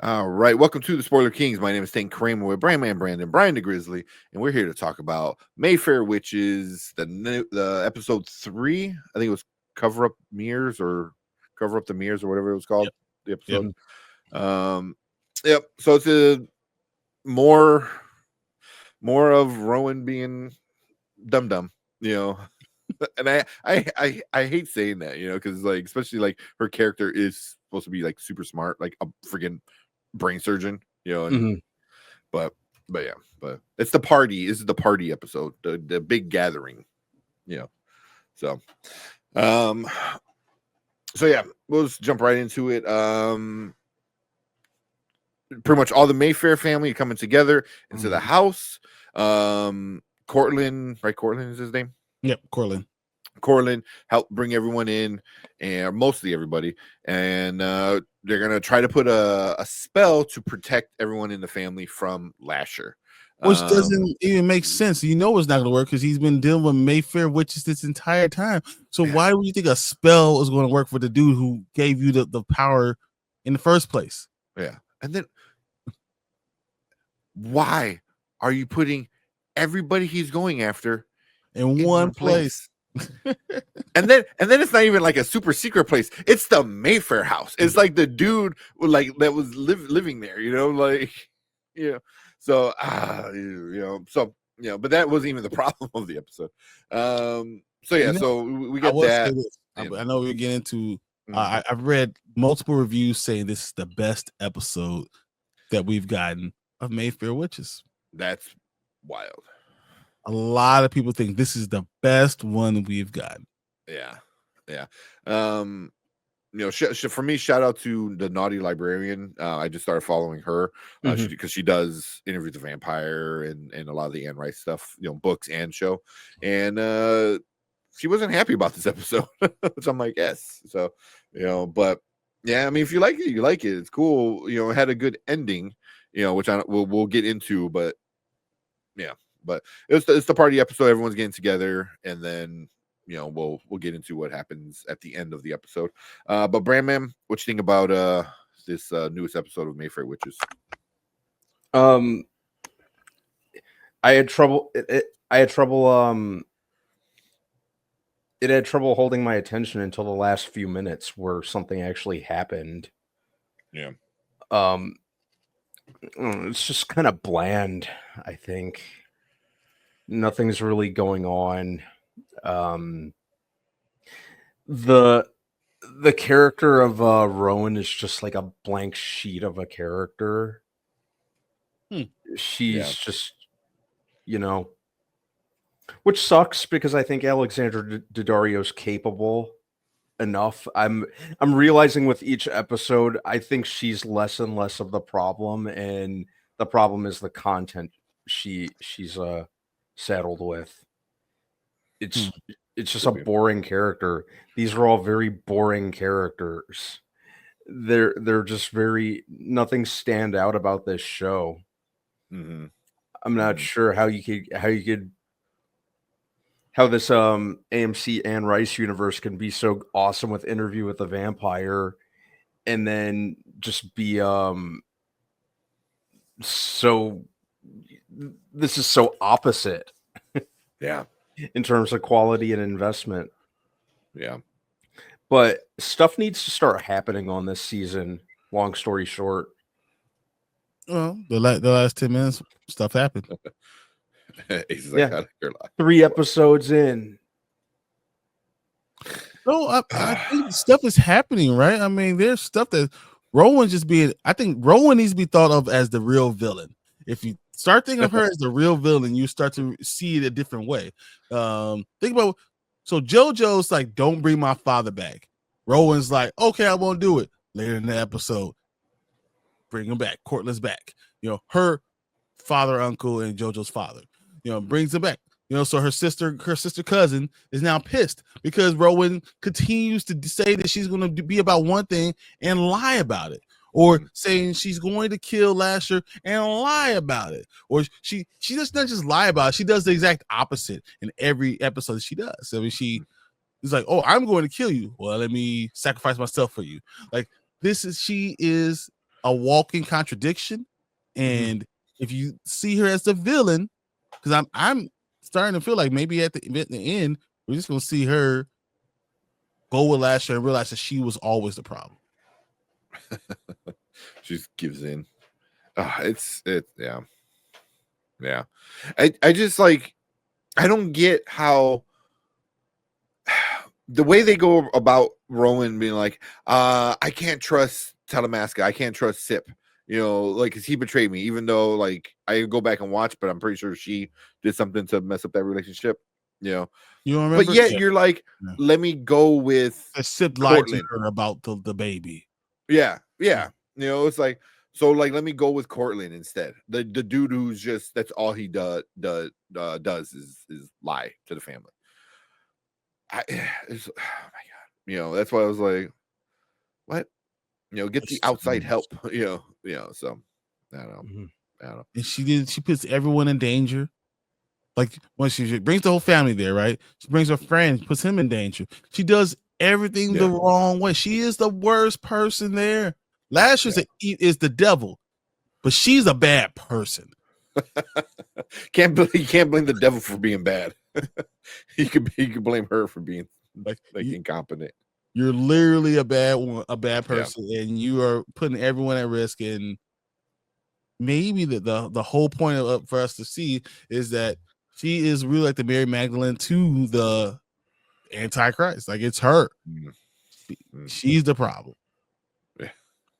All right, welcome to the Spoiler Kings. My name is Tank Kramer with Brandon, Brian the Grizzly, and we're here to talk about Mayfair Witches, the episode 3. I think it was Cover Up Mirrors or Cover Up the Mirrors or whatever it was called. Yep. The Yep. episode. Yep. So it's a more of Rowan being dumb, and I hate saying that, because like especially like her character is supposed to be like super smart, like a friggin' brain surgeon, and hmm but but it's the party. This is the party episode, the big gathering, So, um, so yeah, we'll just jump right into it. Pretty much all the Mayfair family coming together into the house. Cortland, right? Cortland is his name. Yep. Cortland helped bring everyone in, and mostly everybody, and they're gonna try to put a spell to protect everyone in the family from Lasher, Which doesn't even make sense. You know it's not going to work because he's been dealing with Mayfair witches this entire time. So why would you think a spell is going to work for the dude who gave you the power in the first place? Yeah. And then why are you putting everybody he's going after in one place? and then it's not even like a super secret place. It's the Mayfair house. It's like the dude like that was living there, like So but that wasn't even the problem of the episode. So yeah, so we got that. I know we're getting into I've read multiple reviews saying this is the best episode that we've gotten of Mayfair Witches. That's wild. A lot of people think this is the best one we've gotten. Yeah. For me, shout out to the Naughty Librarian. I just started following her because she does Interview with the Vampire and a lot of the Anne Rice stuff, books and show. And she wasn't happy about this episode, which I'm like, yes. So, but yeah, I mean, if you like it, you like it. It's cool. It had a good ending, which we'll get into, but yeah. But it's the party episode. Everyone's getting together, and then we'll get into what happens at the end of the episode. But Brandman, what you think about this newest episode of Mayfair Witches? I had trouble. It had trouble holding my attention until the last few minutes where something actually happened. Yeah. It's just kind of bland, I think. Nothing's really going on. The character of Rowan is just like a blank sheet of a character. She's just, which sucks because I think Alexandra Daddario's capable enough. I'm realizing with each episode, I think she's less and less of the problem, and the problem is the content she's saddled with. It's just a boring character. These are all very boring characters. They're just very, nothing stand out about this show. I'm not sure how this AMC Anne Rice universe can be so awesome with Interview with the Vampire and then just be so this is so opposite. Yeah. In terms of quality and investment. Yeah. But stuff needs to start happening on this season, long story short. Well, the last 10 minutes, stuff happened. Yeah. 3 episodes in. No, I think stuff is happening, right? I mean, there's stuff that Rowan I think Rowan needs to be thought of as the real villain. If you start thinking of her as the real villain, you start to see it a different way. Think about, so JoJo's like, don't bring my father back. Rowan's like, okay, I won't do it. Later in the episode, bring him back. Cortland's back. Her father, uncle, and JoJo's father, brings him back. So her sister cousin is now pissed because Rowan continues to say that she's going to be about one thing and lie about it. Or saying she's going to kill Lasher and lie about it. Or she just doesn't just lie about it. She does the exact opposite in every episode she does. I mean, she is like, oh, I'm going to kill you. Well, let me sacrifice myself for you. Like, she is a walking contradiction. And if you see her as the villain, because I'm starting to feel like maybe at the end, we're just gonna see her go with Lasher and realize that she was always the problem. She just gives in. Yeah. I just like, I don't get how the way they go about Rowan being like, I can't trust Talamasca, I can't trust Sip, like, because he betrayed me, even though, like, I go back and watch, but I'm pretty sure she did something to mess up that relationship, You don't remember? but yet you're like, let me go with Sip lied to her about the baby. Yeah. It's like, so, like, let me go with Cortland instead. The dude who's just, that's all he does is lie to the family. Oh my God. That's why I was like, what? Get the outside help. So I don't know. And she puts everyone in danger. Like, when she brings the whole family there, right? She brings her friend, puts him in danger. She does everything the wrong way. She is the worst person there. Lasher is the devil, but she's a bad person. You can't blame the devil for being bad. You could blame her for being like incompetent. You're literally a bad person, and you are putting everyone at risk. And maybe the whole point for us to see is that she is really like the Mary Magdalene to the Antichrist. Like, it's her. She's the problem.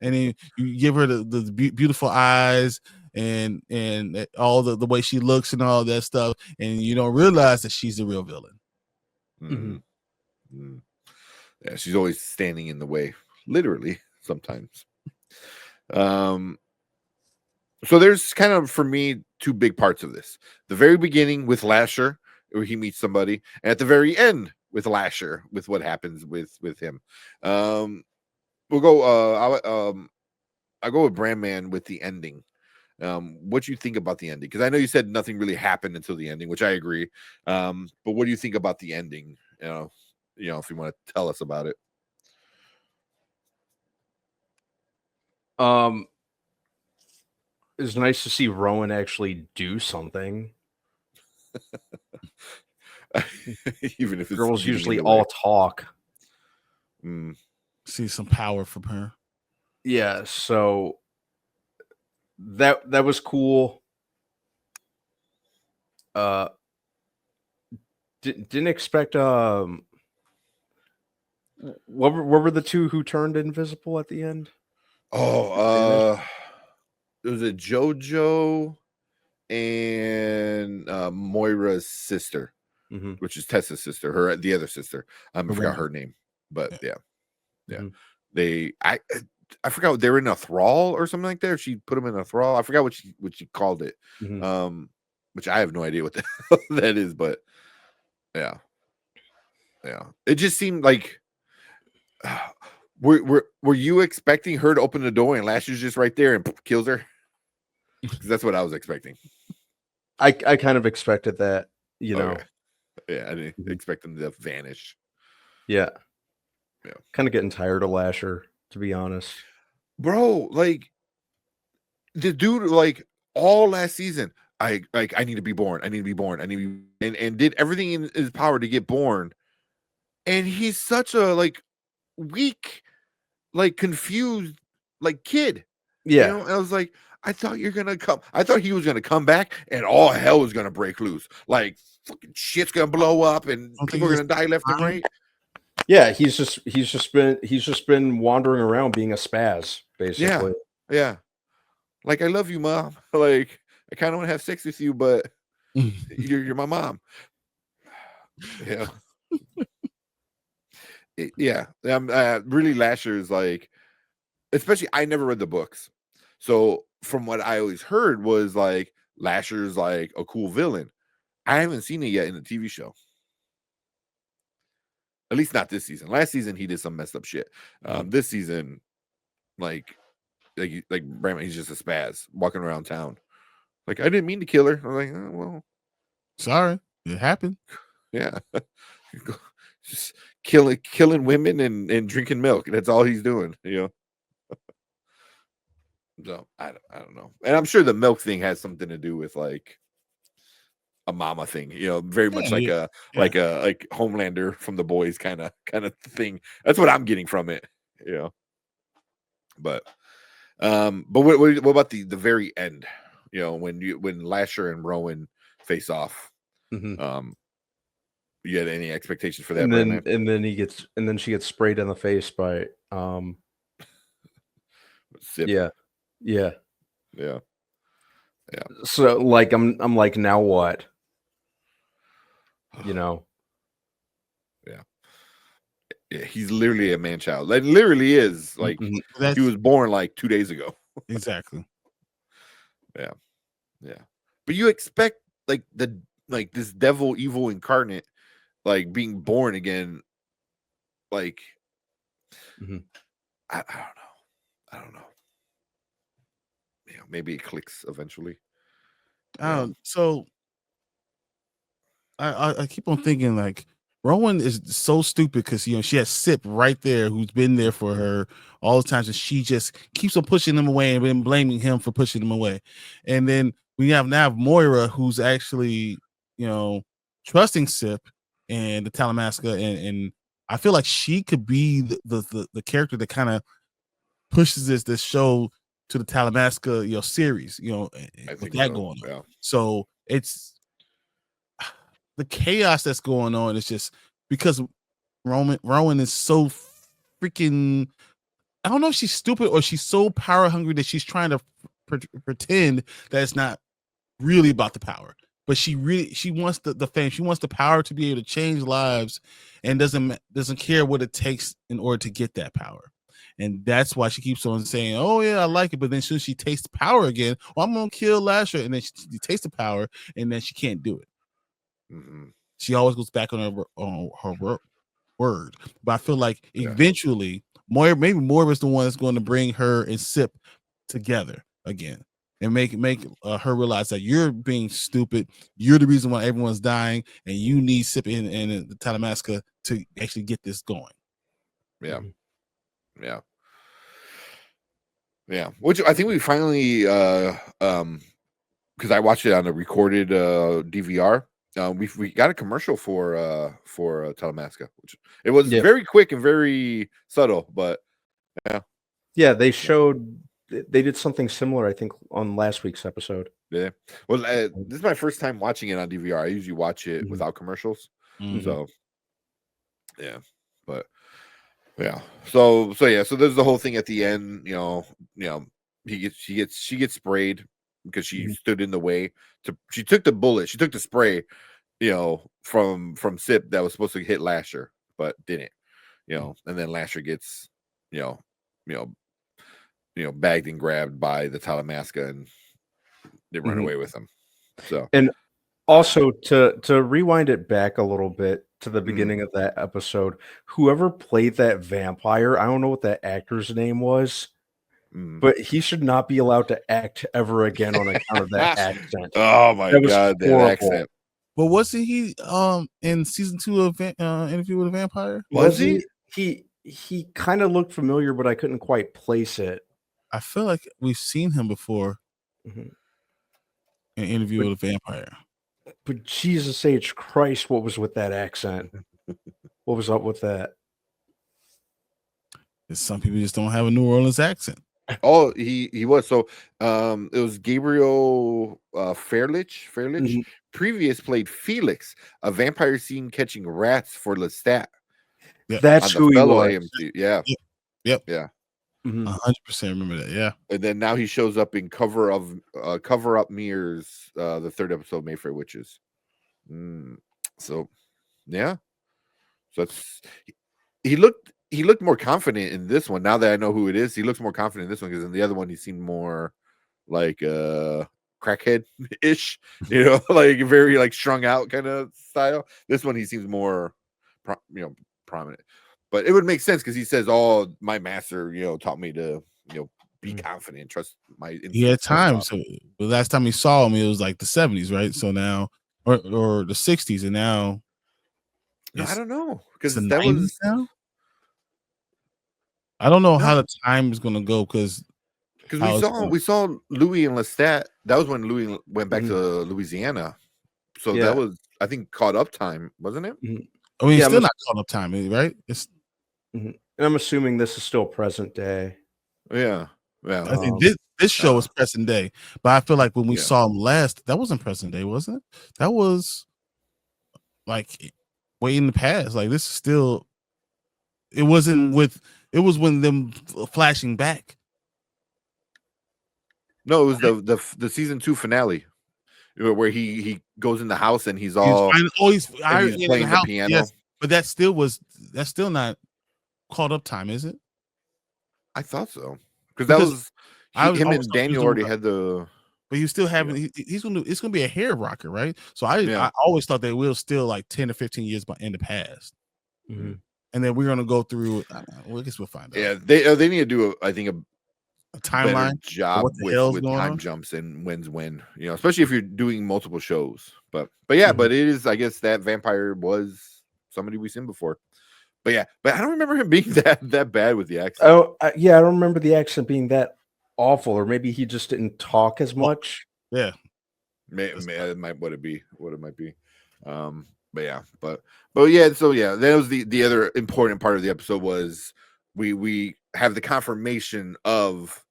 And then you give her the beautiful eyes and all the way she looks and all that stuff, and you don't realize that she's the real villain. Yeah, she's always standing in the way, literally, sometimes. So there's kind of, for me, two big parts of this. The very beginning with Lasher, where he meets somebody, and at the very end with Lasher, with what happens with him. We'll go. I'll go with Brandman with the ending. What do you think about the ending? Because I know you said nothing really happened until the ending, which I agree. But what do you think about the ending? If you want to tell us about it. It's nice to see Rowan actually do something. Even if it's girls usually all talk. See some power from her. Yeah, so that was cool. Didn't expect what were the two who turned invisible at the end? It was a JoJo and Moira's sister, which is Tessa's sister, the other sister. I forgot her name, but yeah. I forgot, they were in a thrall or something like that. She put them in a thrall. I forgot what she called it. Which I have no idea what the hell that is, but yeah. It just seemed like, were you expecting her to open the door and Lasher's just right there and kills her? Because that's what I was expecting. I kind of expected that, know. Yeah, I didn't expect them to vanish. Yeah. Kind of getting tired of Lasher, to be honest. Bro, like, the dude, like, all last season, I need to be born. I need to be born. I need to be, and did everything in his power to get born. And he's such a, like, weak, like, confused, like, kid. Yeah. And I was like, I thought he was gonna come back and all hell was gonna break loose. Like, fucking shit's gonna blow up and people are gonna die left and right. Yeah, he's just been wandering around being a spaz, basically. Yeah. Like, I love you, Mom. Like, I kind of want to have sex with you, but you're my mom. Yeah. Really, Lasher is like, especially, I never read the books. So from what I always heard was like, Lasher's like a cool villain. I haven't seen it yet in the TV show. At least not this season. Last season he did some messed up shit. This season, like Brandman, he's just a spaz walking around town. Like, I didn't mean to kill her. I'm like, oh, well, sorry, it happened. Yeah. Just killing women and drinking milk. That's all he's doing, So I don't know, and I'm sure the milk thing has something to do with like a mama thing, very much like Yeah, like Homelander from The Boys kind of thing. That's what I'm getting from it, But what about the very end? When Lasher and Rowan face off. Mhm. You had any expectations for that, Brandman? And then she gets sprayed in the face by Sip. yeah. Yeah. So like I'm like, now what? Yeah. Yeah, he's literally a man child. Like literally is like Mhm. he was born like 2 days ago. Exactly. Yeah. But you expect like this devil evil incarnate like being born again, like Mhm. I don't know. Maybe it clicks eventually. So I keep on thinking like Rowan is so stupid because she has Sip right there who's been there for her all the times, and she just keeps on pushing him away and then blaming him for pushing him away. And then we have now Moira who's actually trusting Sip and the Talamasca, and I feel like she could be the character that kind of pushes this show to the Talamasca series, with that going on. Yeah. So it's the chaos that's going on is just because Rowan is so freaking. I don't know if she's stupid or she's so power hungry that she's trying to pretend that it's not really about the power. But she wants the fame. She wants the power to be able to change lives, and doesn't care what it takes in order to get that power. And that's why she keeps on saying, "Oh yeah, I like it." But then as soon as she tastes power again, well, I'm gonna kill Lasher, and then she tastes the power, and then she can't do it. Mm-hmm. She always goes back on her word. But I feel like eventually maybe Moira is the one that's going to bring her and Sip together again and make her realize that you're being stupid. You're the reason why everyone's dying, and you need Sip and the Talamasca to actually get this going. Yeah. Which I think we finally because I watched it on a recorded DVR. We got a commercial for Talamasca, which it was very quick and very subtle, but they did something similar, I think, on last week's episode. Yeah, well, this is my first time watching it on DVR. I usually watch it without commercials, so but so there's the whole thing at the end. She gets sprayed because she stood in the way. She took the bullet, she took the spray, from Sip that was supposed to hit Lasher, but didn't. And then Lasher gets, bagged and grabbed by the Talamasca, and they run away with him. So, and also to rewind it back a little bit to the beginning of that episode, whoever played that vampire, I don't know what that actor's name was, but he should not be allowed to act ever again on account of that accent. Oh my God, that accent. But wasn't he in season 2 of Interview with a Vampire? Was he? He kind of looked familiar, but I couldn't quite place it. I feel like we've seen him before in Interview with a Vampire. But Jesus H. Christ, what was with that accent? What was up with that? Some people just don't have a New Orleans accent. Oh, he was. So it was Gabriel Fairlich. Previous played Felix, a vampire seen catching rats for Lestat. That's who he was. AMC. Yeah. Yep. Yeah. 100% remember that. Yeah. And then now he shows up in Cover Up Mirrors, the 3rd episode, Mayfair Witches. So yeah. So that's he looked more confident in this one. Now that I know who it is, he looks more confident in this one, because in the other one he seemed more like crackhead ish, like very like strung out kind of style. This one he seems more prominent. But it would make sense because he says, "Oh, my master, taught me to, be confident, trust my instincts." He had time. So the last time he saw him, it was like the 70s, right? So now, or the 60s, and now. No, I don't know, because the that 90s was now. I don't know how the time is going to go, because Because we saw Louis and Lestat. That was when Louis went back to Louisiana. So that was, I think, caught up time, wasn't it? I mean, still not caught up time, right? It's and I'm assuming this is still present day. Yeah. I think this show is present day, but I feel like when we saw him last, that wasn't present day, wasn't it? That was like way in the past. Like this is still. It wasn't with. It was when them flashing back. No, it was the season 2 finale, where he goes in the house and he's playing the piano. Yes, but that's still not caught up time, is it? I thought so, because that was him and Daniel already had the. But you still haven't. He's gonna. It's gonna be a hair rocker, right? So I always thought they will still like 10 or 15 years in the past, and then we're gonna go through. I guess we'll find out. Yeah, they need to do a timeline job with time jumps and when's when, especially if you're doing multiple shows. But yeah, but it is. I guess that vampire was somebody we've seen before. But yeah, but I don't remember him being that bad with the accent. Oh, yeah, I don't remember the accent being that awful, or maybe he just didn't talk as much. Yeah, it might what it might be. But yeah, but yeah. So yeah, that was the other important part of the episode was we have the confirmation of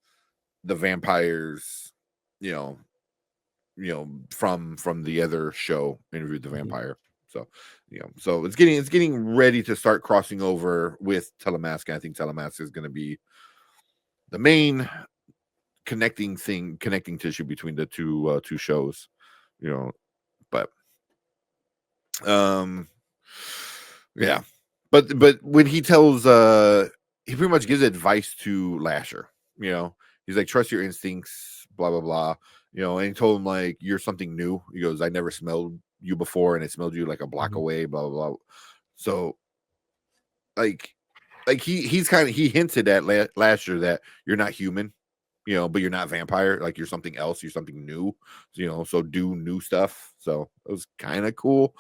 the vampires, from the other show, Interview with the Vampire. So, so it's getting ready to start crossing over with Telemask. I think Telemask is going to be the main connecting tissue between the two shows, but yeah, but when he tells he pretty much gives advice to Lasher, he's like, trust your instincts, blah blah blah, and he told him like, you're something new. He goes, I never smelled you before, and it smelled you like a block away, blah blah blah. So like he hinted at Lasher that you're not human, but you're not vampire, like you're something else, you're something new, so do new stuff. So it was kind of cool.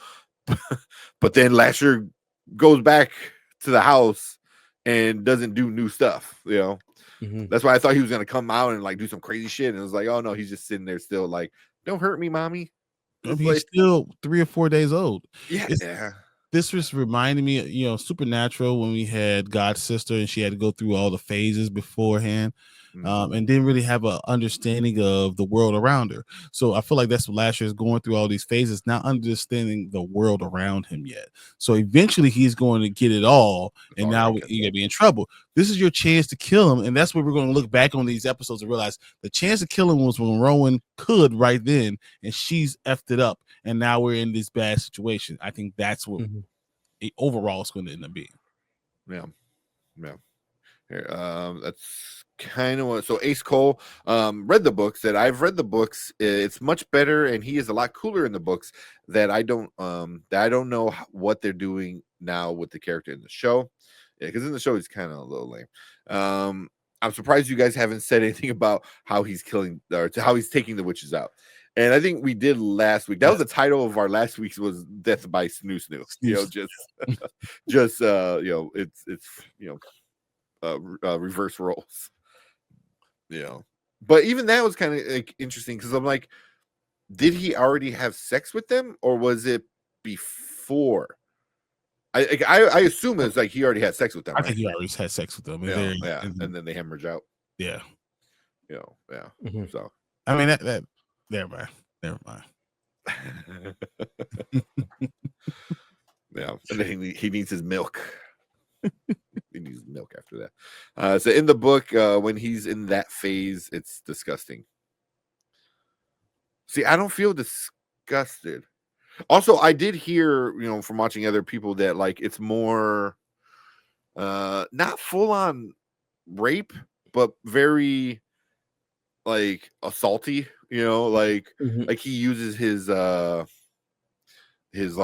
But then Lasher goes back to the house and doesn't do new stuff, That's why I thought he was gonna come out and like do some crazy shit, and it was like, oh no, he's just sitting there still like, don't hurt me, mommy. He's still 3 or 4 days old. Yeah. This just reminded me, Supernatural, when we had God's sister and she had to go through all the phases beforehand, and didn't really have an understanding of the world around her. So I feel like that's what Lasher is going through, all these phases, not understanding the world around him yet. So eventually he's going to get it all, and now you're gonna be in trouble. This is your chance to kill him, and that's where we're going to look back on these episodes and realize the chance to kill him was when Rowan could right then, and she's effed it up, and now we're in this bad situation. I think that's what overall is going to end up being. Yeah. Here, that's kind of what. So Ace Cole read the books. That I've read the books. It's much better, and he is a lot cooler in the books. That I don't know what they're doing now with the character in the show. Yeah, because in the show he's kind of a little lame. I'm surprised you guys haven't said anything about how he's killing or how he's taking the witches out. And I think we did last week. That was the title of our last week's was Death by Snoo Snoo. It's reverse roles. But even that was kind of like interesting because I'm like, did he already have sex with them or was it before? I assume it's like he already had sex with them. I think he already had sex with them. And then they hemorrhage out. Yeah. So I mean that never mind. Yeah, and then he needs his milk. He needs milk after that. So in the book, when he's in that phase, it's disgusting. See, I don't feel disgusted. Also, I did hear, from watching other people that like it's more not full on rape, but very like assaulty, like he uses his like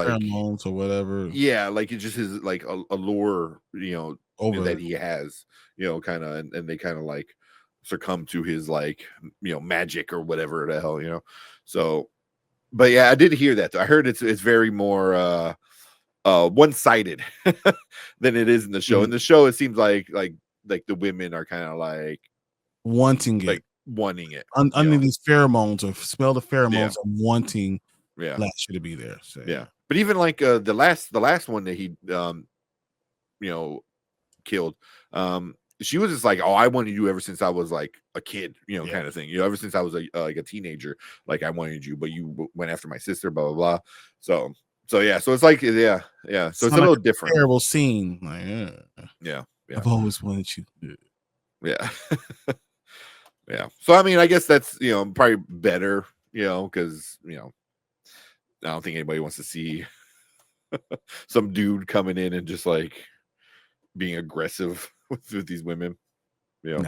pheromones or whatever. Yeah, like it's just his like allure, that he has, kind of, and they kind of like succumb to his like magic or whatever the hell, So, but yeah, I did hear that though. I heard it's very more one-sided than it is in the show. In the show, it seems like the women are kind of like wanting it. wanting it. Under these pheromones or smell the pheromones Yeah. and wanting Yeah. Lasher to be there. So, Yeah. But even like the last one that he killed, she was just like, oh, I wanted you ever since I was like a kid, kind of thing, ever since I was like a teenager, like I wanted you, but you went after my sister, blah blah blah. So yeah, so it's like so it's a little different. Terrible scene. Like, yeah I've always wanted you. Yeah. Yeah. So I mean, I guess that's probably better, because I don't think anybody wants to see some dude coming in and just like being aggressive with these women. No,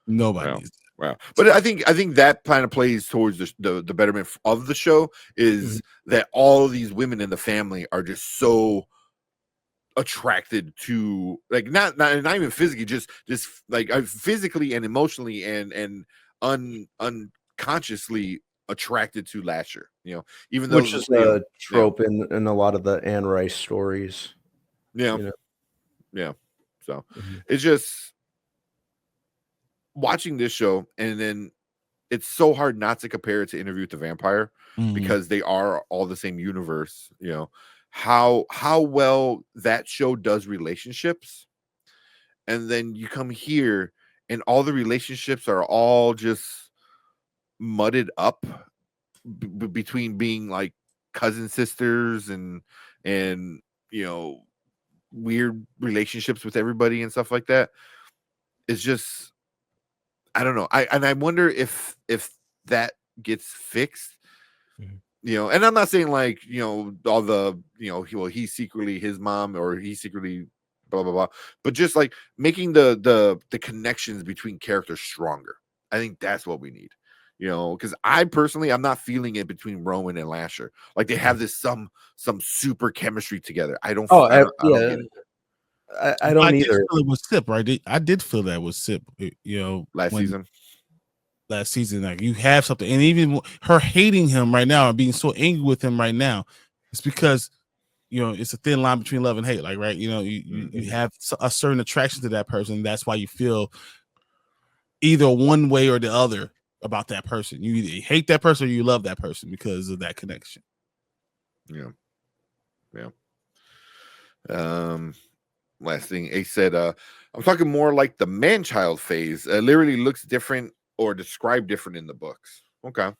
nobody needs that. Wow. But I think that kind of plays towards the betterment of the show is that all of these women in the family are just so attracted to, like, not even physically, just like physically and emotionally and unconsciously attracted to Lasher, even though, which is a trope in a lot of the Anne Rice stories. Yeah. So it's just watching this show, and then it's so hard not to compare it to Interview with the Vampire because they are all the same universe. How well that show does relationships, and then you come here and all the relationships are all just mudded up between being like cousin sisters and weird relationships with everybody and stuff like that. It's just, I don't know. I wonder if that gets fixed. And I'm not saying like, all the, he's secretly his mom or he's secretly blah blah blah, but just like making the connections between characters stronger. I think that's what we need. Because I'm not feeling it between Rowan and Lasher. Like they have this some super chemistry together. I don't get it. I don't either. Did feel it was Sip, right? I did feel that was Sip. Last season, like you have something, and even her hating him right now and being so angry with him right now, it's because it's a thin line between love and hate. Like, right, you have a certain attraction to that person. That's why you feel either one way or the other about that person. You either hate that person or you love that person because of that connection. Yeah. Last thing Ace said, I'm talking more like the man-child phase. Literally looks different or described different in the books. Okay.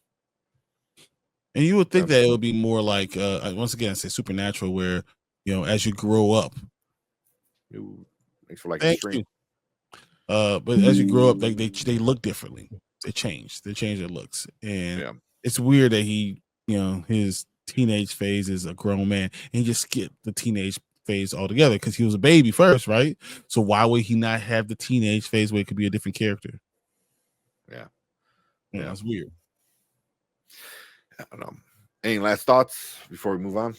And you would think that it would be more like, once again, I say supernatural, where as you grow up. Thanks for liking the stream. But as you grow up, like they look differently. They change their looks, and it's weird that he, his teenage phase is a grown man, and he just skipped the teenage phase altogether because he was a baby first, right? So why would he not have the teenage phase where it could be a different character? Yeah, it's weird. I don't know. Any last thoughts before we move on?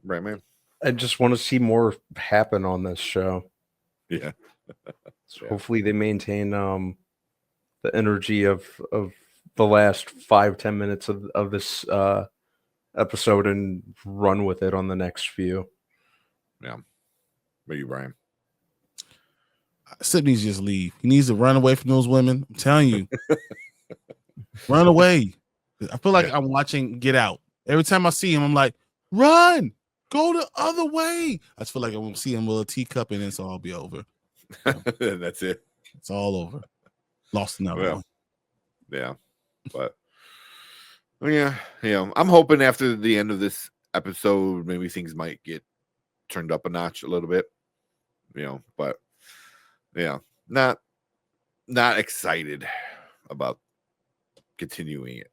Right, man. I just want to see more happen on this show. Yeah. So hopefully they maintain the energy of the last 5-10 minutes of this episode and run with it on the next few. Yeah. What are you, Brian? Sip needs to just leave. He needs to run away from those women. I'm telling you. Run away. I feel like I'm watching Get Out. Every time I see him, I'm like, run. Go the other way. I just feel like I'm going to see him with a teacup and it's all be over. That's it. It's all over. Lost another one. Yeah. But I'm hoping after the end of this episode, maybe things might get turned up a notch a little bit. But not excited about continuing it.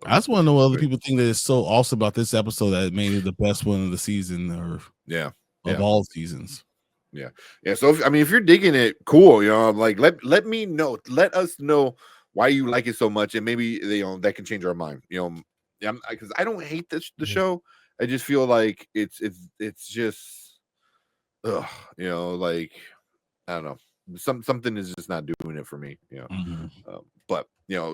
I just want to know what other people think that is so awesome about this episode that it made it the best one of the season or of all seasons. Yeah. So if you're digging it, cool. Like let me know. Let us know why you like it so much, and maybe that can change our mind. Because I don't hate the show. I just feel like it's just, like I don't know. Something is just not doing it for me. But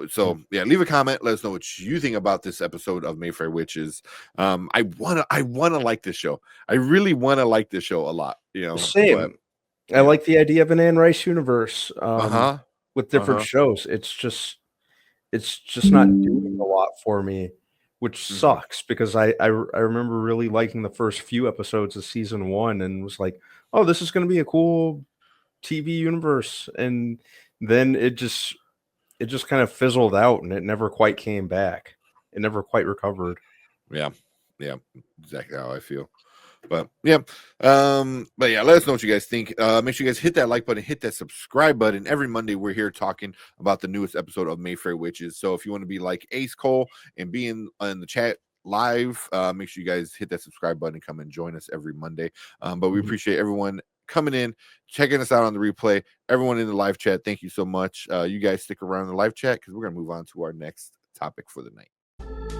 so leave a comment. Let us know what you think about this episode of Mayfair Witches. I wanna like this show. I really want to like this show a lot. Same. I like the idea of an Anne Rice universe. with different shows. It's just not doing a lot for me, which sucks because I remember really liking the first few episodes of season 1 and was like, "Oh, this is gonna be a cool TV universe," and then it just kind of fizzled out and it never quite came back. It never quite recovered. Yeah, exactly how I feel. But yeah, let us know what you guys think. Make sure you guys hit that like button, hit that subscribe button. Every Monday we're here talking about the newest episode of Mayfair Witches. So if you want to be like Ace Cole and be in the chat live, make sure you guys hit that subscribe button and come and join us every Monday. But we appreciate everyone coming in, checking us out on the replay. Everyone in the live chat, thank you so much. You guys stick around in the live chat because we're gonna move on to our next topic for the night.